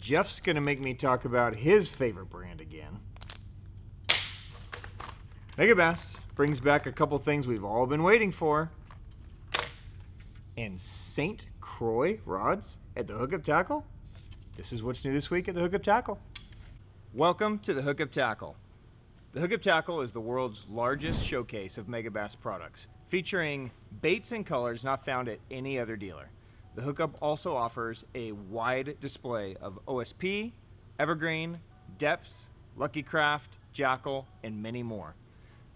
Jeff's gonna make me talk about his favorite brand again. Megabass brings back a couple things we've all been waiting for. And St. Croix rods at the Hookup Tackle. This is what's new this week at the Hookup Tackle. Welcome to the Hookup Tackle. The Hookup Tackle is the world's largest showcase of Megabass products, featuring baits and colors not found at any other dealer. The Hookup also offers a wide display of OSP, Evergreen, Depths, Lucky Craft, Jackall, and many more.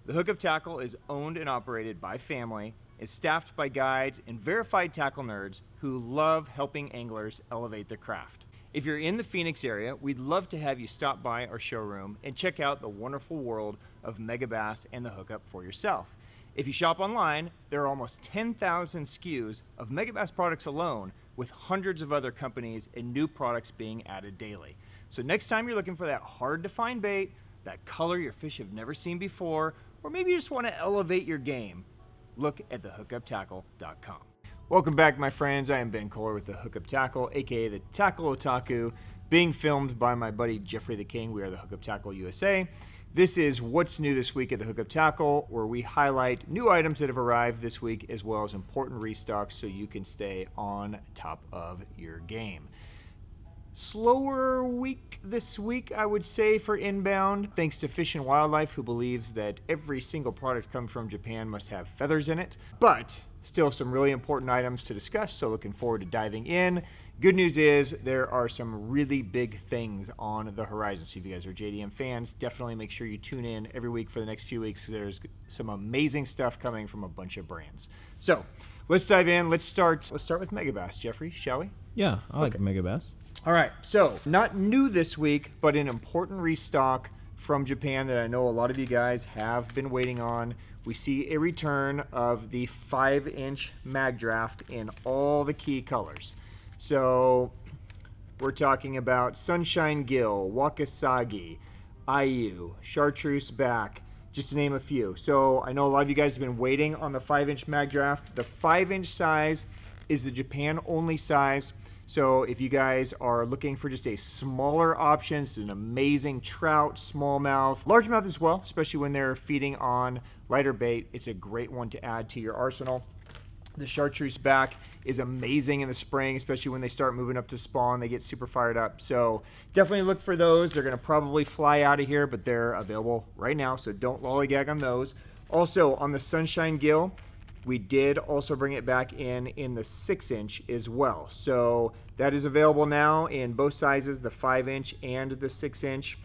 The Hookup Tackle is owned and operated by family, is staffed by guides and verified tackle nerds who love helping anglers elevate their craft. If you're in the Phoenix area, we'd love to have you stop by our showroom and check out the wonderful world of Megabass and the Hookup for yourself. If you shop online, there are almost 10,000 SKUs of Megabass products alone, with hundreds of other companies and new products being added daily. So next time you're looking for that hard to find bait, that color your fish have never seen before, or maybe you just want to elevate your game, look at thehookuptackle.com. Welcome back, my friends. I am Ben Kohler with the Hookup Tackle, aka the Tackle Otaku, being filmed by my buddy Jeffrey the King. We are the Hookup Tackle USA. This is what's new this week at the Hookup Tackle, where we highlight new items that have arrived this week, as well as important restocks so you can stay on top of your game. Slower week this week, I would say, for inbound, thanks to Fish and Wildlife, who believes that every single product coming from Japan must have feathers in it. But still some really important items to discuss, so looking forward to diving in. Good news is there are some really big things on the horizon. So if you guys are JDM fans, definitely make sure you tune in every week for the next few weeks. There's some amazing stuff coming from a bunch of brands. So let's dive in. Let's start with Megabass, Jeffrey, shall we? Yeah, I like Megabass. All right, so not new this week, but an important restock from Japan that I know a lot of you guys have been waiting on. We see a return of the 5-inch Magdraft in all the key colors. So we're talking about Sunshine Gill, Wakasagi, Ayu, Chartreuse Back, just to name a few. So I know a lot of you guys have been waiting on the 5-inch Magdraft. The 5-inch size is the Japan-only size. So if you guys are looking for just a smaller option, it's an amazing trout, smallmouth, largemouth as well, especially when they're feeding on lighter bait. It's a great one to add to your arsenal. The Chartreuse Back is amazing in the spring, especially when they start moving up to spawn. They get super fired up. So definitely look for those. They're going to probably fly out of here, but they're available right now, so don't lollygag on those. Also, on the Sunshine Gill, we did also bring it back in the 6-inch as well. So that is available now in both sizes, the 5-inch and the 6-inch.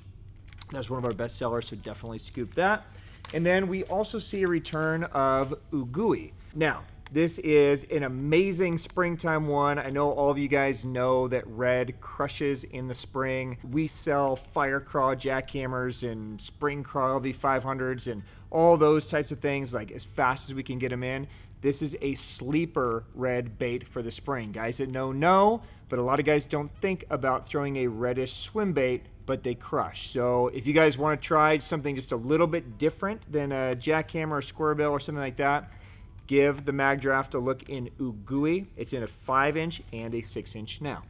That's one of our best sellers, so definitely scoop that. And then we also see a return of Ugui. Now, this is an amazing springtime one. I know all of you guys know that red crushes in the spring. We sell fire craw jackhammers and spring craw LV500s and all those types of things, like as fast as we can get them in. This is a sleeper red bait for the spring. Guys that know, but a lot of guys don't think about throwing a reddish swim bait, but they crush. So if you guys want to try something just a little bit different than a jackhammer or squirrelbill or something like that, give the Magdraft a look in Ugui. It's in a 5-inch and a 6-inch now.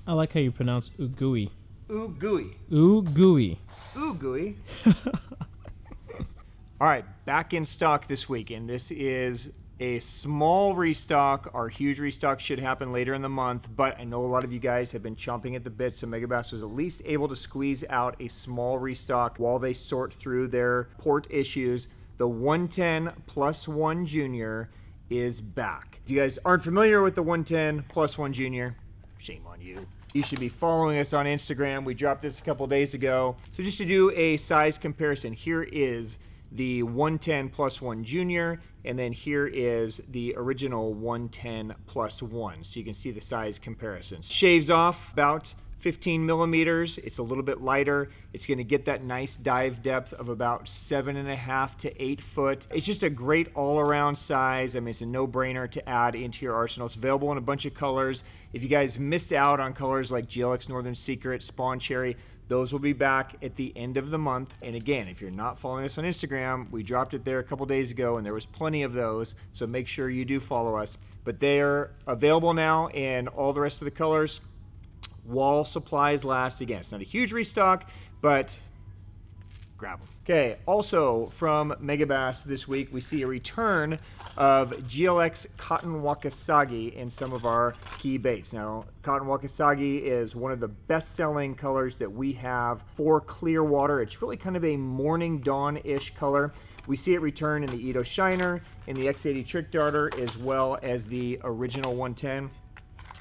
I like how you pronounce Ugui. Ugui. Ugui. Ugui. All right, back in stock this week, and this is a small restock. Our huge restock should happen later in the month, but I know a lot of you guys have been chomping at the bit, so Megabass was at least able to squeeze out a small restock while they sort through their port issues. The 110+1 Junior is back. If you guys aren't familiar with the 110+1 Junior, shame on you. You should be following us on Instagram. We dropped this a couple days ago. So just to do a size comparison, here is the 110+1 Junior, and then here is the original 110+1. So you can see the size comparisons. Shaves off about 15 millimeters. It's a little bit lighter. It's going to get that nice dive depth of about 7.5 to 8 foot. It's just a great all-around size. I mean, it's a no-brainer to add into your arsenal. It's available in a bunch of colors. If you guys missed out on colors like GLX Northern Secret, Spawn Cherry, those will be back at the end of the month. And again, if you're not following us on Instagram, we dropped it there a couple days ago and there was plenty of those, so make sure you do follow us. But they're available now in all the rest of the colors. while supplies last. Again, it's not a huge restock, but grab them. Okay, also from Megabass this week, we see a return of GLX Cotton Wakasagi in some of our key baits. Now, Cotton Wakasagi is one of the best-selling colors that we have for clear water. It's really kind of a morning dawn-ish color. We see it return in the Ito Shiner, in the X80 Trick Darter, as well as the original 110.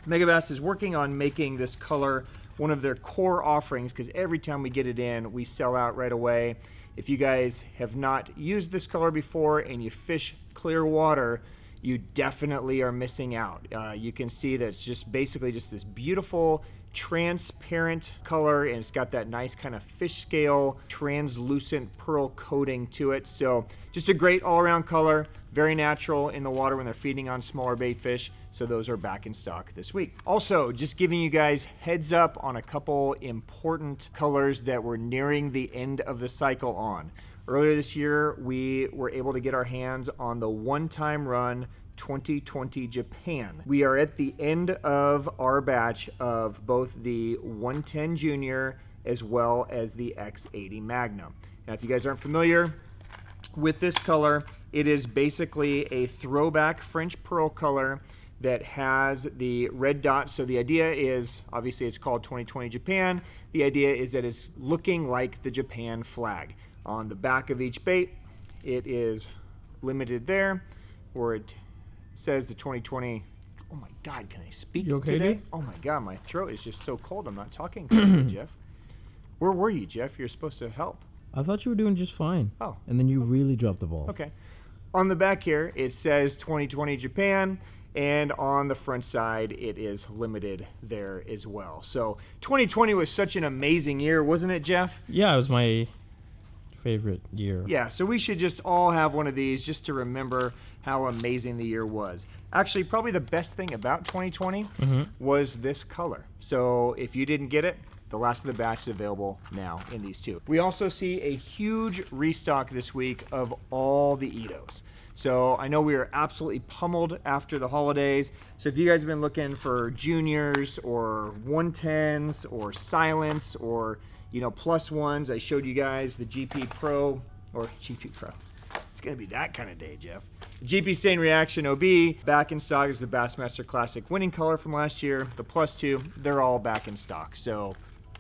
Megabass is working on making this color one of their core offerings, because every time we get it in, we sell out right away. If you guys have not used this color before and you fish clear water, you definitely are missing out. You can see that it's just basically just this beautiful transparent color, and it's got that nice kind of fish scale translucent pearl coating to it. So just a great all-around color, very natural in the water when they're feeding on smaller bait fish. So those are back in stock this week. Also, just giving you guys heads up on a couple important colors that we're nearing the end of the cycle on. Earlier this year, we were able to get our hands on the one-time run 2020 Japan. We are at the end of our batch of both the 110 Junior as well as the X80 Magnum. Now, if you guys aren't familiar with this color, it is basically a throwback French pearl color that has the red dots. So the idea is, obviously it's called 2020 Japan. The idea is that it's looking like the Japan flag. On the back of each bait, it is limited there, where it says the 2020. Oh my God, can I speak okay, today? dude? Oh my God, my throat is just so cold. I'm not talking correctly, Jeff. Where were you, Jeff? You're supposed to help. I thought you were doing just fine. Oh. And then you really dropped the ball. Okay. On the back here, it says 2020 Japan, and on the front side, it is limited there as well. So 2020 was such an amazing year, wasn't it, Jeff? Yeah, it was my favorite year. Yeah, so we should just all have one of these just to remember how amazing the year was. Actually, probably the best thing about 2020 was this color. So if you didn't get it, the last of the batch is available now in these two. We also see a huge restock this week of all the Itos. So I know we are absolutely pummeled after the holidays. So if you guys have been looking for juniors or 110s or silents or, you know, plus ones, I showed you guys the GP Pro or GP Pro. It's gonna be that kind of day, Jeff. The GP Stain Reaction OB, back in stock is the Bassmaster Classic winning color from last year. The plus two, they're all back in stock. So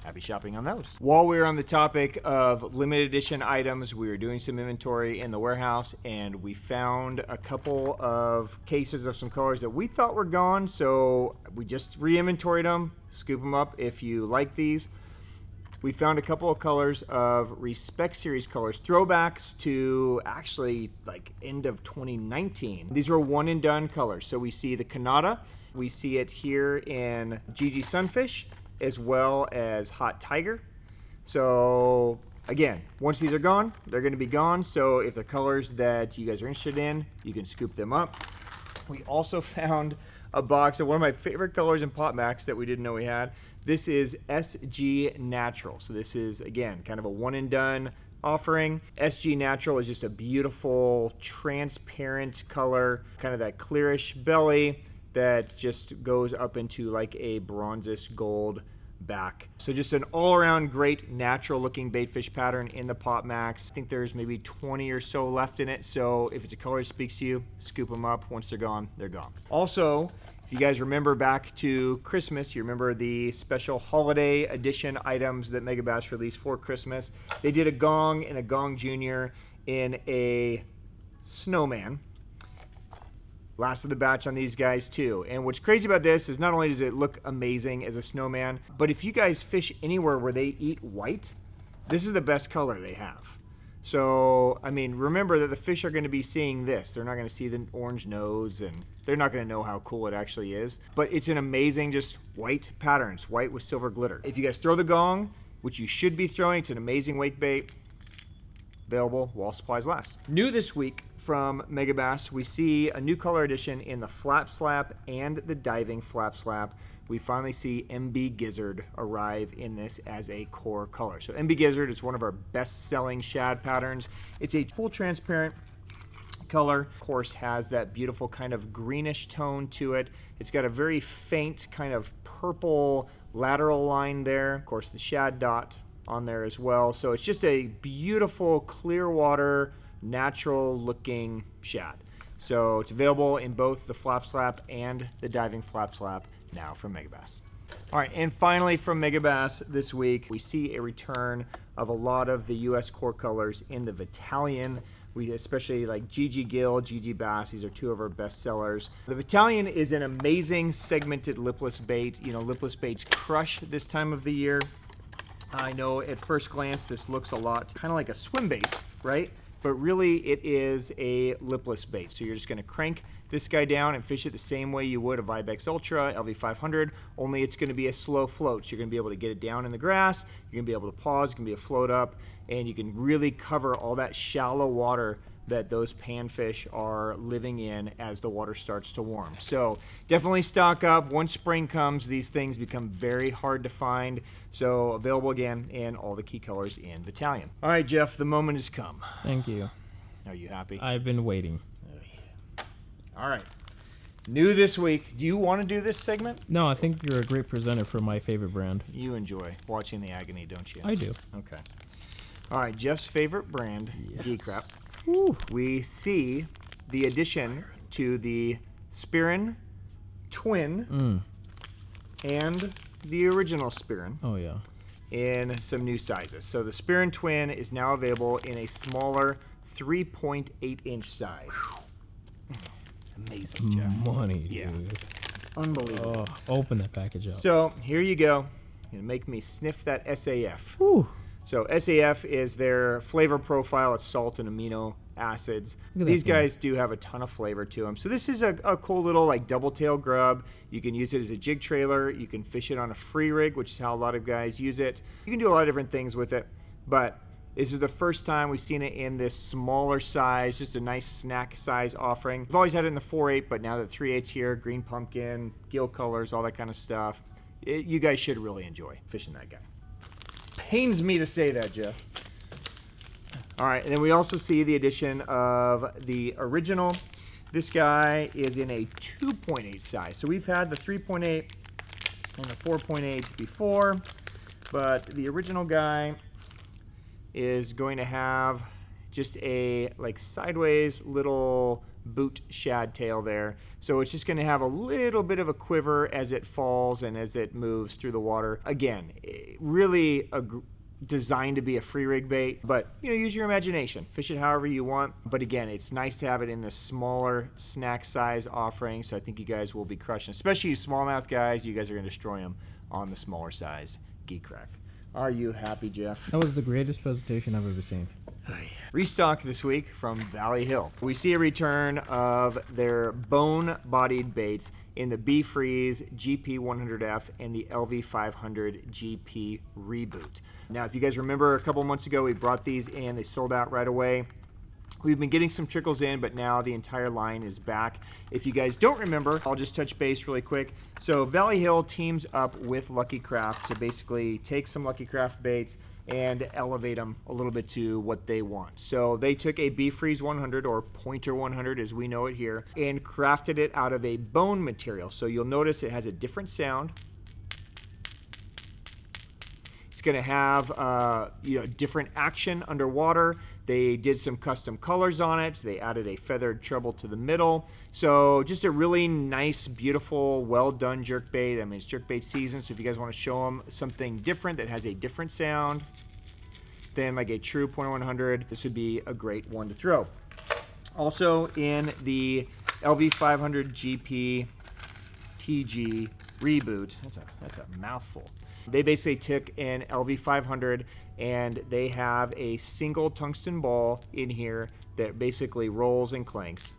happy shopping on those. While we're on the topic of limited edition items, we were doing some inventory in the warehouse and we found a couple of cases of some colors that we thought were gone. So we just re-inventoried them, scoop them up if you like these. We found a couple of colors of Respect Series colors, throwbacks to actually like end of 2019. These were one and done colors. So we see the Kanata, we see it here in GG Sunfish, as well as Hot Tiger. So again, once these are gone, they're gonna be gone. So if the colors that you guys are interested in, you can scoop them up. We also found a box of one of my favorite colors in Pop Max that we didn't know we had. This is SG Natural. So this is, again, kind of a one and done offering. SG Natural is just a beautiful, transparent color, kind of that clearish belly that just goes up into like a bronzish gold back. So just an all-around great natural looking baitfish pattern in the Pop Max. I think there's maybe 20 or so left in it. So if it's a color that speaks to you, scoop them up. Once they're gone, they're gone. Also, if you guys remember back to Christmas, you remember the special holiday edition items that Megabass released for Christmas. They did a Gong and a Gong Junior in a snowman. Last of the batch on these guys too. And what's crazy about this is not only does it look amazing as a snowman, but if you guys fish anywhere where they eat white, this is the best color they have. So, I mean, remember that the fish are going to be seeing this. They're not going to see the orange nose, and they're not going to know how cool it actually is. But it's an amazing, just white pattern. It's white with silver glitter. If you guys throw the Gong, which you should be throwing, it's an amazing wake bait. Available while supplies last. New this week from Megabass, we see a new color addition in the Flap Slap and the Diving Flap Slap. We finally see MB Gizzard arrive in this as a core color. So MB Gizzard is one of our best-selling shad patterns. It's a full transparent color. Of course, has that beautiful kind of greenish tone to it. It's got a very faint kind of purple lateral line there. Of course, the shad dot on there as well. So it's just a beautiful, clear water, natural looking shad. So it's available in both the flap slap and the diving flap slap now from Megabass. All right, and finally from Megabass this week, we see a return of a lot of the US core colors in the Vatalion. We especially like GG Gill, GG Bass. These are two of our best sellers. The Vatalion is an amazing segmented lipless bait. You know, lipless baits crush this time of the year. I know at first glance this looks a lot kind of like a swim bait, right? But really it is a lipless bait. So you're just gonna crank this guy down and fish it the same way you would a Vibex Ultra, LV500, only it's gonna be a slow float. So you're gonna be able to get it down in the grass, you're gonna be able to pause, it's gonna be a float up, and you can really cover all that shallow water that those panfish are living in as the water starts to warm. So definitely stock up. Once spring comes, these things become very hard to find. So available again in all the key colors in Vatalion. All right, Jeff, the moment has come. Thank you. Are you happy? I've been waiting. Oh, yeah. All right. New this week. Do you want to do this segment? No, I think you're a great presenter for my favorite brand. You enjoy watching the agony, don't you? I do. Okay. All right, Jeff's favorite brand, Yes. Geecrack. Woo. We see the addition to the Spiron Twin and the original Spiron Oh, yeah. in some new sizes. So the Spiron Twin is now available in a smaller 3.8-inch size. Amazing, Jeff. Money, Yeah. dude. Unbelievable. Oh, open that package up. So here you go. You're gonna make me sniff that SAF. Woo. So SAF is their flavor profile. It's salt and amino acids. Look at These that thing. guys do have a ton of flavor to them. So this is a cool little like double tail grub. You can use it as a jig trailer. You can fish it on a free rig, which is how a lot of guys use it. You can do a lot of different things with it, but this is the first time we've seen it in this smaller size, just a nice snack size offering. We've always had it in the 4/8, but now that 3/8's here, green pumpkin, gill colors, all that kind of stuff, you guys should really enjoy fishing that guy. Pains me to say that, Jeff. All right, and then we also see the addition of the original. This guy is in a 2.8 size. So we've had the 3.8 and the 4.8 before, but the original guy is going to have just a like sideways little boot shad tail there. So it's just going to have a little bit of a quiver as it falls and as it moves through the water. Again, really designed to be a free rig bait, but you know, use your imagination, fish it however you want. But again, it's nice to have it in the smaller snack size offering. So I think you guys will be crushing, especially you smallmouth guys. You guys are going to destroy them on the smaller size Geecrack. Are you happy, Jeff? That was the greatest presentation I've ever seen. Restock this week from Valleyhill. We see a return of their bone-bodied baits in the BFreeze GP100F and the LV500 GP Reboot. Now, if you guys remember a couple months ago, we brought these in. They sold out right away. We've been getting some trickles in, but now the entire line is back. If you guys don't remember, I'll just touch base really quick. So Valleyhill teams up with Lucky Craft to basically take some Lucky Craft baits and elevate them a little bit to what they want. So they took a BFreeze 100, or Pointer 100 as we know it here, and crafted it out of a bone material. So you'll notice it has a different sound. It's going to have different action underwater. They did some custom colors on it. They added a feathered treble to the middle. So just a really nice, beautiful, well done jerkbait. I mean, it's jerkbait season, so if you guys want to show them something different that has a different sound than like a true Pointer 100, this would be a great one to throw. Also in the LV500 GP TG Reboot, that's a mouthful. They basically took an LV500 and they have a single tungsten ball in here that basically rolls and clanks.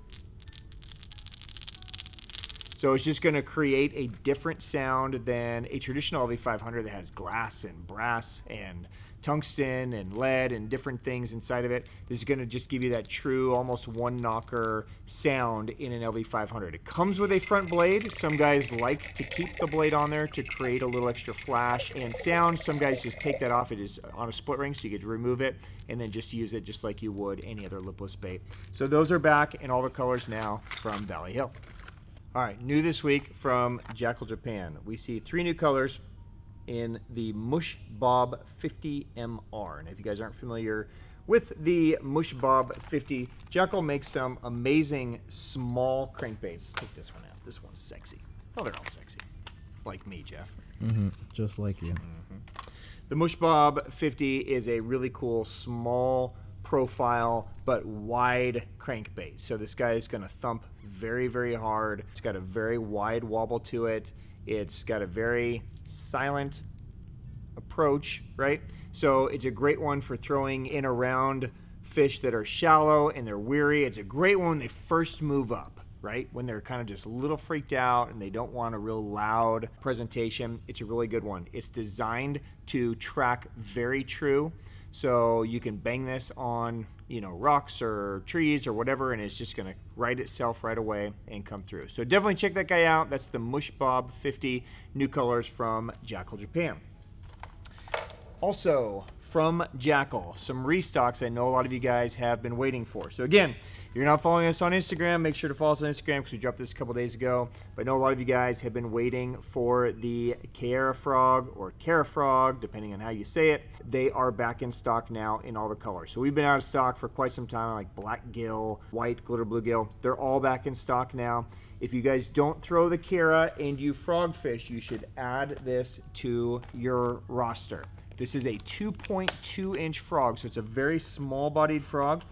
So it's just going to create a different sound than a traditional LV500 that has glass and brass and tungsten and lead and different things inside of it. This is going to just give you that true, almost one-knocker sound in an LV500. It comes with a front blade. Some guys like to keep the blade on there to create a little extra flash and sound. Some guys just take that off. It is on a split ring, so you could remove it and then just use it just like you would any other lipless bait. So those are back in all the colors now from Valleyhill. All right, new this week from Jackall Japan. We see 3 new colors in the Mushbob 50MR. And if you guys aren't familiar with the Mushbob 50, Jackall makes some amazing small crankbaits. Let's take this one out. This one's sexy. Oh, they're all sexy. Like me, Jeff. Just like you. The Mushbob 50 is a really cool small profile but wide crankbait. So this guy is going to thump very, very hard. It's got a very wide wobble to it. It's got a very silent approach, right? So it's a great one for throwing in around fish that are shallow and they're weary. It's a great one when they first move up, right? When they're kind of just a little freaked out and they don't want a real loud presentation. It's a really good one. It's designed to track very true. So you can bang this on, you know, rocks or trees or whatever, and it's just going to right itself right away and come through. So definitely check that guy out. That's the Mushbob 50, new colors from Jackall Japan. Also from Jackall, some restocks I know a lot of you guys have been waiting for. So again, if you're not following us on Instagram, make sure to follow us on Instagram because we dropped this a couple days ago. But I know a lot of you guys have been waiting for the Kaera frog or Kaera frog, depending on how you say it. They are back in stock now in all the colors. So we've been out of stock for quite some time, like black gill, white glitter bluegill. They're all back in stock now. If you guys don't throw the Kaera and you frogfish, you should add this to your roster. This is a 2.2 inch frog, so it's a very small bodied frog.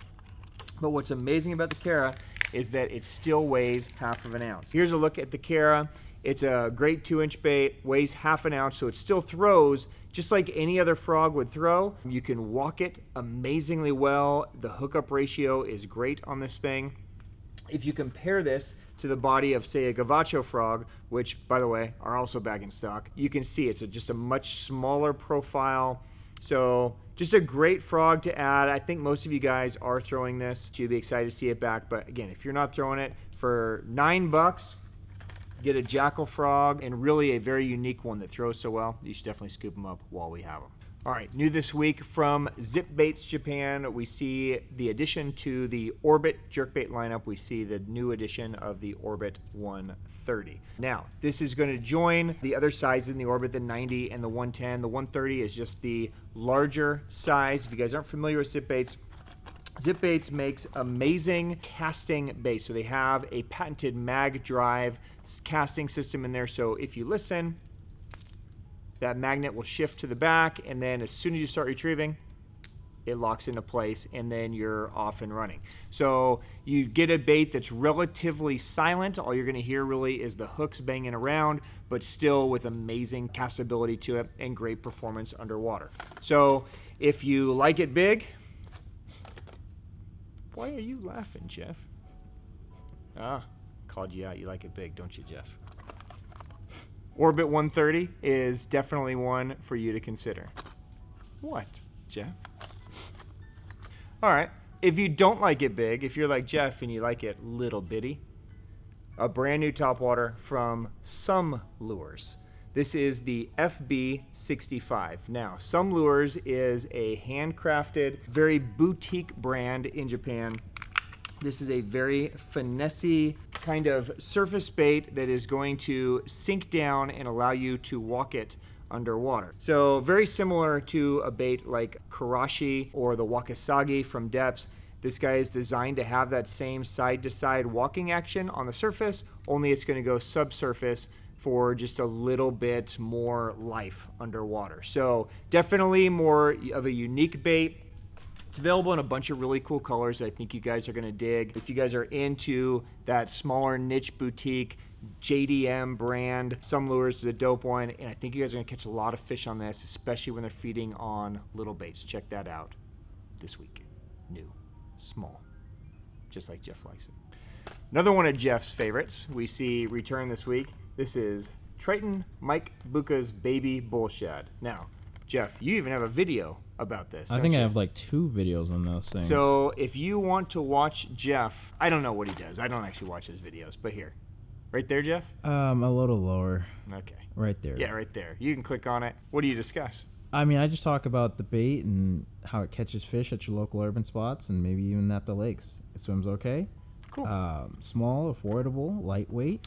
But what's amazing about the Kaera is that it still weighs ½ of an ounce. Here's a look at the Kaera. It's a great 2-inch bait, weighs ½ an ounce, so it still throws just like any other frog would throw. You can walk it amazingly well. The hookup ratio is great on this thing. If you compare this to the body of, say, a Gavacho frog, which, by the way, are also back in stock, you can see it's just a much smaller profile. So just a great frog to add. I think most of you guys are throwing this. You'll be excited to see it back. But again, if you're not throwing it, for $9, get a Jackall frog, and really a very unique one that throws so well. You should definitely scoop them up while we have them. All right, new this week from Zip Baits Japan, we see the addition to the Orbit jerkbait lineup. We see the new addition of the Orbit 130. Now, this is going to join the other sizes in the Orbit, the 90 and the 110. The 130 is just the larger size. If you guys aren't familiar with Zip Baits, Zip Baits makes amazing casting baits. So they have a patented mag drive casting system in there. So if you listen, that magnet will shift to the back, and then as soon as you start retrieving, it locks into place, and then you're off and running. So you get a bait that's relatively silent. All you're going to hear really is the hooks banging around, but still with amazing castability to it and great performance underwater. So if you like it big, why are you laughing, Jeff? Ah, called you out. You like it big, don't you, Jeff? Orbit 130 is definitely one for you to consider. What, Jeff? All right, if you don't like it big, if you're like Jeff and you like it little bitty, a brand new topwater from Some Lures. This is the FB65. Now, Some Lures is a handcrafted, very boutique brand in Japan. This is a very finessey kind of surface bait that is going to sink down and allow you to walk it underwater. So very similar to a bait like Karashi or the Wakasagi from Depths. This guy is designed to have that same side-to-side walking action on the surface, only it's going to go subsurface for just a little bit more life underwater. So definitely more of a unique bait. It's available in a bunch of really cool colors that I think you guys are going to dig. If you guys are into that smaller niche boutique JDM brand, Some Lures is a dope one, and I think you guys are going to catch a lot of fish on this, especially when they're feeding on little baits. Check that out this week. New, small, just like Jeff likes it. Another one of Jeff's favorites we see return this week. This is Triton Mike Bucca's Baby Bullshad. Now, Jeff, you even have a video about this. I think I have like 2 videos on those things. So if you want to watch Jeff, I don't know what he does. I don't actually watch his videos, but here. Right there, Jeff? A little lower. Okay. Right there. Yeah, right there. You can click on it. What do you discuss? I mean, I just talk about the bait and how it catches fish at your local urban spots and maybe even at the lakes. It swims okay. Cool. Small, affordable, lightweight.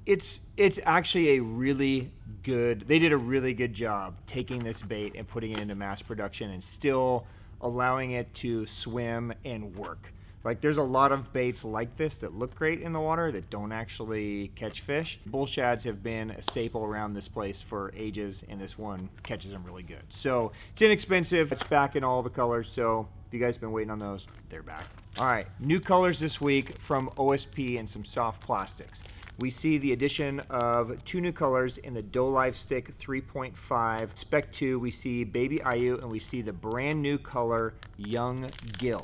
It's actually a really good, they did a really good job taking this bait and putting it into mass production and still allowing it to swim and work. Like, there's a lot of baits like this that look great in the water that don't actually catch fish. Bullshads have been a staple around this place for ages, and this one catches them really good. So it's inexpensive. It's back in all the colors. So if you guys have been waiting on those, they're back. All right, new colors this week from OSP and some soft plastics. We see the addition of 2 new colors in the DoLive Stick 3.5 Spec 2. We see Baby Ayu, and we see the brand new color Young Gill.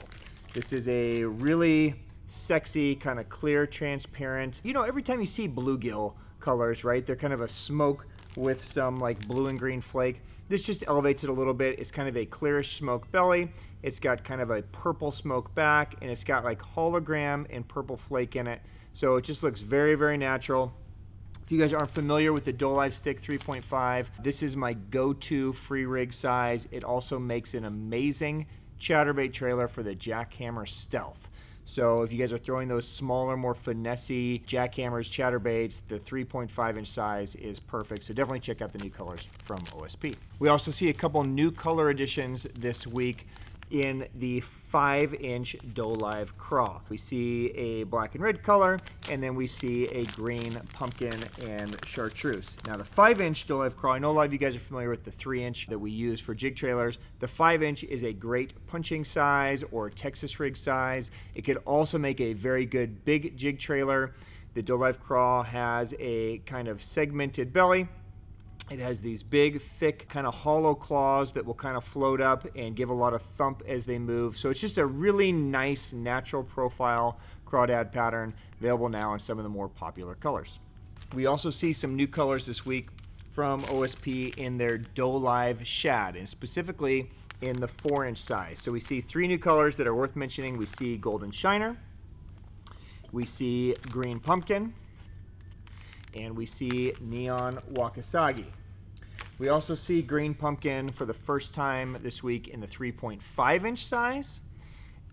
This is a really sexy, kind of clear, transparent. You know, every time you see bluegill colors, right, they're kind of a smoke with some like blue and green flake. This just elevates it a little bit. It's kind of a clearish smoke belly. It's got kind of a purple smoke back, and it's got like hologram and purple flake in it. So it just looks very, very natural. If you guys aren't familiar with the DoLive Stick 3.5, this is my go-to free rig size. It also makes an amazing chatterbait trailer for the Jackhammer Stealth. So if you guys are throwing those smaller, more finessey jackhammers, chatterbaits, the 3.5 inch size is perfect. So definitely check out the new colors from OSP. We also see a couple new color additions this week in the 5-inch DoLive Craw. We see a black and red color, and then we see a green pumpkin and chartreuse. Now the 5-inch DoLive Craw, I know a lot of you guys are familiar with the 3-inch that we use for jig trailers. The 5-inch is a great punching size or Texas rig size. It could also make a very good big jig trailer. The DoLive Craw has a kind of segmented belly. It has these big, thick, kind of hollow claws that will kind of float up and give a lot of thump as they move. So it's just a really nice, natural profile crawdad pattern, available now in some of the more popular colors. We also see some new colors this week from OSP in their DoLive Shad, and specifically in the 4-inch size. So we see 3 new colors that are worth mentioning. We see Golden Shiner, we see Green Pumpkin, and we see Neon Wakasagi. We also see Green Pumpkin for the first time this week in the 3.5-inch size,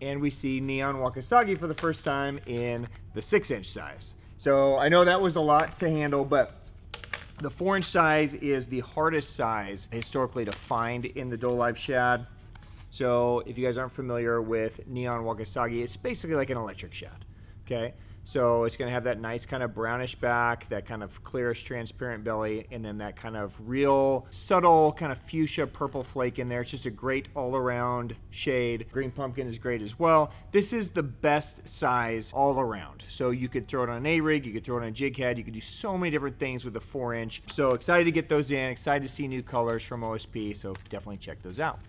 and we see Neon Wakasagi for the first time in the 6-inch size. So I know that was a lot to handle, but the 4-inch size is the hardest size historically to find in the DoLive Shad. So if you guys aren't familiar with Neon Wakasagi, it's basically like an electric shad, okay? So it's going to have that nice kind of brownish back, that kind of clearish transparent belly, and then that kind of real subtle kind of fuchsia purple flake in there. It's just a great all-around shade. Green Pumpkin is great as well. This is the best size all around. So you could throw it on an A-rig, you could throw it on a jig head, you could do so many different things with the 4-inch. So excited to get those in, excited to see new colors from OSP, so definitely check those out.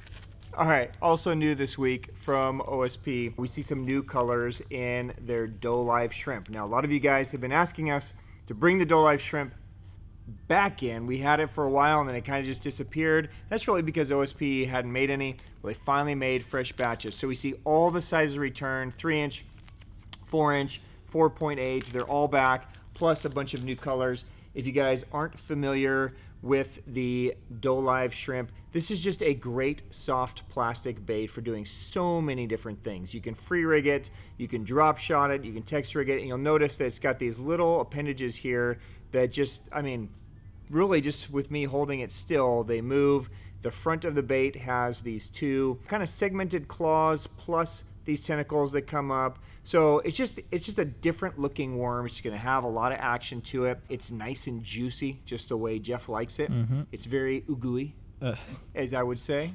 All right, also new this week from OSP, we see some new colors in their DoLive Shrimp. Now, a lot of you guys have been asking us to bring the DoLive Shrimp back in. We had it for a while, and then it kind of just disappeared. That's really because OSP hadn't made any. Well, they finally made fresh batches. So we see all the sizes returned, 3-inch, 4-inch, 4.8. They're all back, plus a bunch of new colors. If you guys aren't familiar with the DoLive Shrimp, this is just a great soft plastic bait for doing so many different things. You can free rig it, you can drop shot it, you can text rig it, and you'll notice that it's got these little appendages here that just, I mean, really just with me holding it still, they move. The front of the bait has these 2 kind of segmented claws plus these tentacles that come up. So it's just a different looking worm. It's going to have a lot of action to it. It's nice and juicy, just the way Jeff likes it. It's very ooey, as I would say.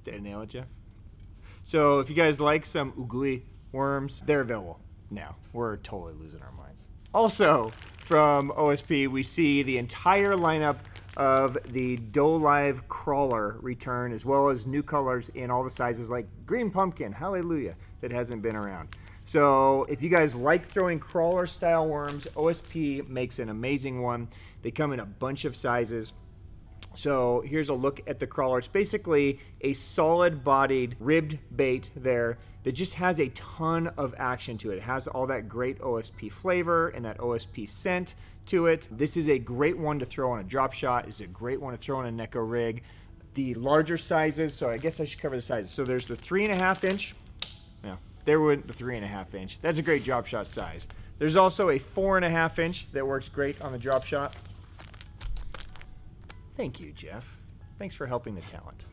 Did I nail it, Jeff? So if you guys like some ooey worms, they're available now. We're totally losing our minds. Also from OSP, we see the entire lineup of the DoLive Crawler return, as well as new colors in all the sizes like Green Pumpkin, hallelujah, that hasn't been around. So if you guys like throwing crawler style worms, OSP makes an amazing one. They come in a bunch of sizes. So here's a look at the crawler. It's basically a solid bodied ribbed bait there that just has a ton of action to it. It has all that great OSP flavor and that OSP scent to it. This is a great one to throw on a drop shot. It's a great one to throw on a Neko rig. The larger sizes, so I guess I should cover the sizes. So there's the 3.5 inch. Yeah, there went the 3.5 inch. That's a great drop shot size. There's also a 4.5 inch that works great on the drop shot. Thank you, Jeff. Thanks for helping the talent.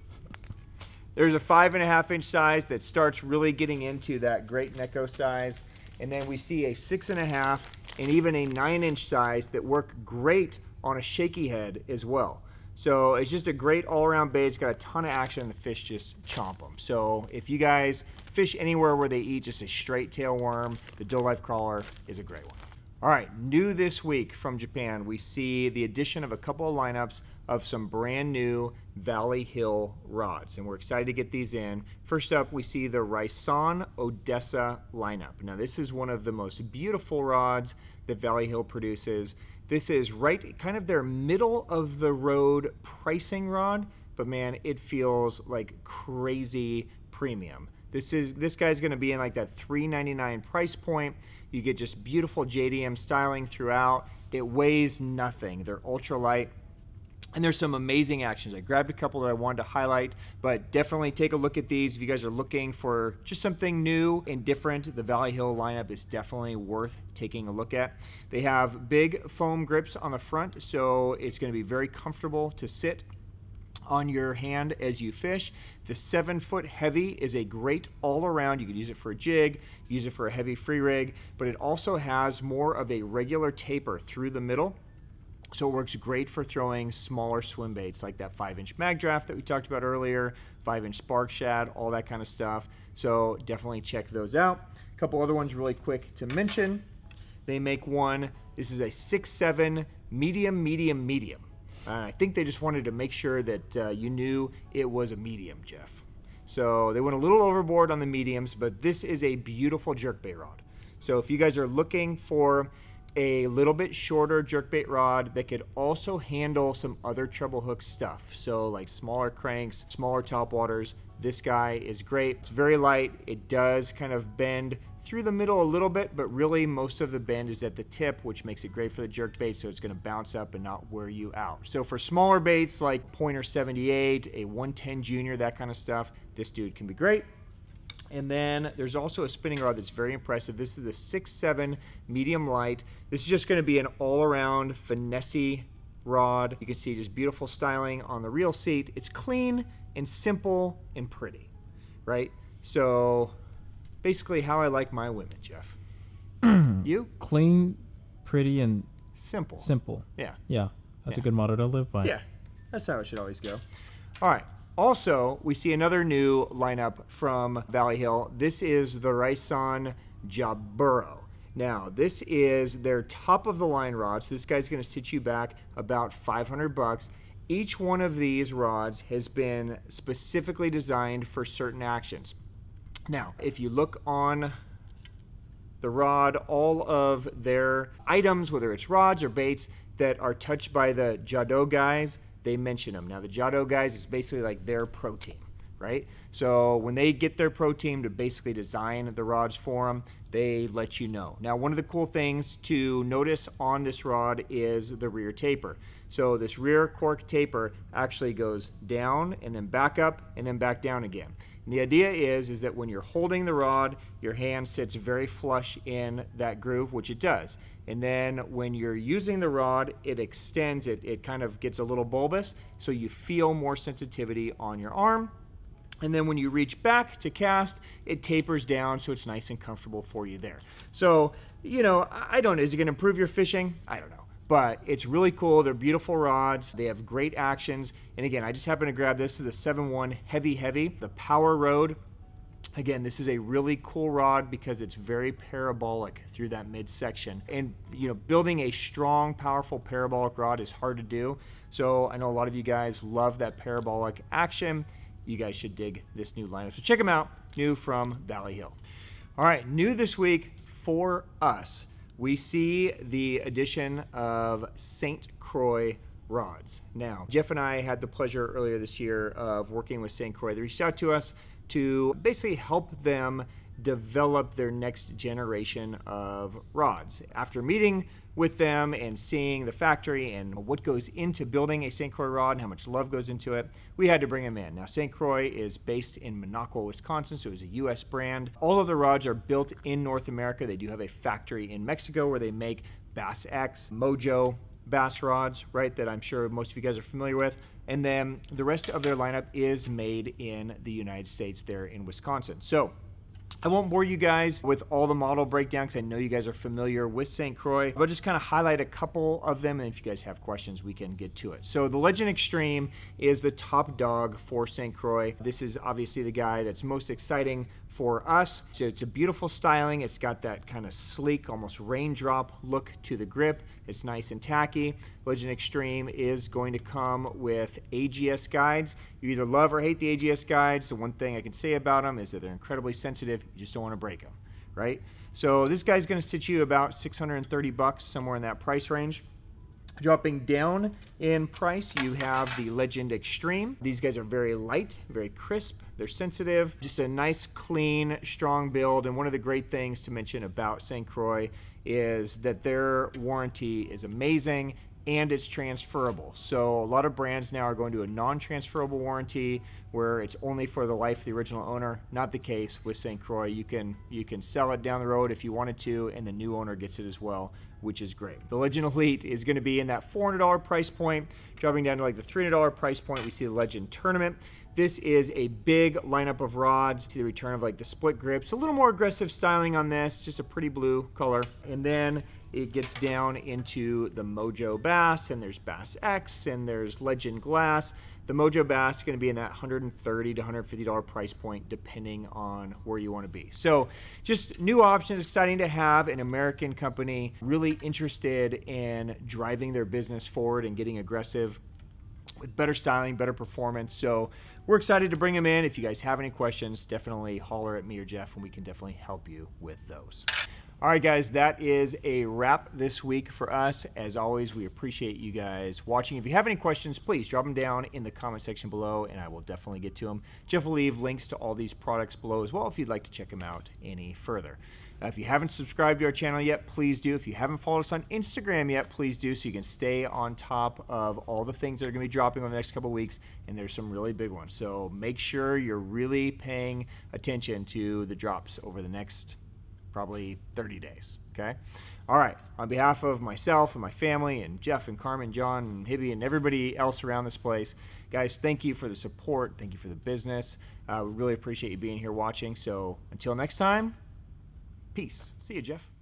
There's a 5.5 inch size that starts really getting into that great Neko size. And then we see a 6.5 and even a 9 inch size that work great on a shaky head as well. So it's just a great all-around bait. It's got a ton of action and the fish just chomp them. So if you guys fish anywhere where they eat just a straight tail worm, the DoLive Crawler is a great one. All right, new this week from Japan, we see the addition of a couple of lineups of some brand new Valleyhill rods, and we're excited to get these in. First up, we see the Raison Odessa lineup. Now, this is one of the most beautiful rods that Valleyhill produces. This is right kind of their middle of the road pricing rod, but man, it feels like crazy premium. This guy's going to be in like that $3.99 price point. You get just beautiful JDM styling throughout. It weighs nothing. They're ultra light. And there's some amazing actions. I grabbed a couple that I wanted to highlight, but definitely take a look at these. If you guys are looking for just something new and different, the Valleyhill lineup is definitely worth taking a look at. They have big foam grips on the front, so it's going to be very comfortable to sit on your hand as you fish. The 7-foot heavy is a great all-around. You could use it for a jig, use it for a heavy free rig, but it also has more of a regular taper through the middle. So it works great for throwing smaller swim baits like that 5-inch Magdraft that we talked about earlier, 5-inch Spark Shad, all that kind of stuff. So definitely check those out. A couple other ones really quick to mention. They make one, this is a 6'7" medium, medium, medium. I think they just wanted to make sure that you knew it was a medium, Jeff. So they went a little overboard on the mediums, but this is a beautiful jerkbait rod. So if you guys are looking for a little bit shorter jerkbait rod that could also handle some other treble hook stuff, so like smaller cranks, smaller topwaters, this guy is great. It's very light. It does kind of bend through the middle a little bit, but really most of the bend is at the tip, which makes it great for the jerkbait, so it's going to bounce up and not wear you out. So for smaller baits like Pointer 78, a 110 Junior, that kind of stuff, this dude can be great. And then there's also a spinning rod that's very impressive. This is a 6'7" medium light. This is just going to be an all-around finesse rod. You can see just beautiful styling on the reel seat. It's clean and simple and pretty, right? So basically how I like my women, Jeff. You? Clean, pretty, and simple. Simple. Yeah. Yeah, that's a good motto to live by. Yeah, that's how it should always go. All right. Also, we see another new lineup from Valleyhill. This is the Raison Jaburo. Now, this is their top of the line rod. So this guy's going to sit you back about $500. Each one of these rods has been specifically designed for certain actions. Now, if you look on the rod, all of their items, whether it's rods or baits that are touched by the Jado guys, they mention them. Now, the Jado guys is basically like their pro team, right? So when they get their pro team to basically design the rods for them, they let you know. Now, one of the cool things to notice on this rod is the rear taper. So this rear cork taper actually goes down and then back up and then back down again. And the idea is that when you're holding the rod, your hand sits very flush in that groove, which it does. And then when you're using the rod, it extends, it kind of gets a little bulbous, so you feel more sensitivity on your arm. And then when you reach back to cast, it tapers down, so it's nice and comfortable for you there. So, you know, I don't know, is it going to improve your fishing? I don't know. But it's really cool. They're beautiful rods. They have great actions. And again, I just happened to grab this. This is a 7-1 heavy. The Power Road. Again, this is a really cool rod because it's very parabolic through that midsection. And, you know, building a strong, powerful parabolic rod is hard to do. So I know a lot of you guys love that parabolic action. You guys should dig this new lineup. So check them out. New from Valleyhill. All right, new this week for us. We see the addition of St. Croix rods. Now, Jeff and I had the pleasure earlier this year of working with St. Croix. They reached out to us to basically help them develop their next generation of rods. After meeting with them and seeing the factory and what goes into building a St. Croix rod and how much love goes into it, we had to bring them in. Now, St. Croix is based in Minocqua, Wisconsin, so it was a U.S. brand. All of the rods are built in North America. They do have a factory in Mexico where they make Bass X, Mojo bass rods, right, that I'm sure most of you guys are familiar with. And then the rest of their lineup is made in the United States there in Wisconsin. So I won't bore you guys with all the model breakdowns. I know you guys are familiar with St. Croix, but I'll just kind of highlight a couple of them, and if you guys have questions, we can get to it. So the Legend Extreme is the top dog for St. Croix. This is obviously the guy that's most exciting for us. So it's a beautiful styling. It's got that kind of sleek, almost raindrop look to the grip. It's nice and tacky. Legend Extreme is going to come with AGS guides. You either love or hate the AGS guides. The one thing I can say about them is that they're incredibly sensitive. You just don't want to break them, right? So this guy's going to sit you about $630, somewhere in that price range. Dropping down in price, you have the Legend Extreme. These guys are very light, very crisp, they're sensitive, just a nice, clean, strong build. And one of the great things to mention about St. Croix is that their warranty is amazing and it's transferable. So a lot of brands now are going to a non-transferable warranty where it's only for the life of the original owner. Not the case with St. Croix. You can sell it down the road if you wanted to, and the new owner gets it as well, which is great. The Legend Elite is going to be in that $400 price point, dropping down to like the $300 price point. We see the Legend Tournament. This is a big lineup of rods. See the return of like the split grips, a little more aggressive styling on this, just a pretty blue color. And then it gets down into the Mojo Bass, and there's Bass X, and there's Legend Glass. The Mojo Bass is going to be in that $130 to $150 price point, depending on where you want to be. So just new options, exciting to have an American company really interested in driving their business forward and getting aggressive with better styling, better performance. So we're excited to bring them in. If you guys have any questions, definitely holler at me or Jeff, and we can definitely help you with those. All right, guys, that is a wrap this week for us. As always, we appreciate you guys watching. If you have any questions, please drop them down in the comment section below, and I will definitely get to them. Jeff will leave links to all these products below as well if you'd like to check them out any further. If you haven't subscribed to our channel yet, please do. If you haven't followed us on Instagram yet, please do, so you can stay on top of all the things that are going to be dropping over the next couple of weeks, and there's some really big ones. So make sure you're really paying attention to the drops over the next probably 30 days, okay? All right, on behalf of myself and my family and Jeff and Carmen, John and Hibby and everybody else around this place, guys, thank you for the support. Thank you for the business. We really appreciate you being here watching. So until next time, peace. See you, Jeff.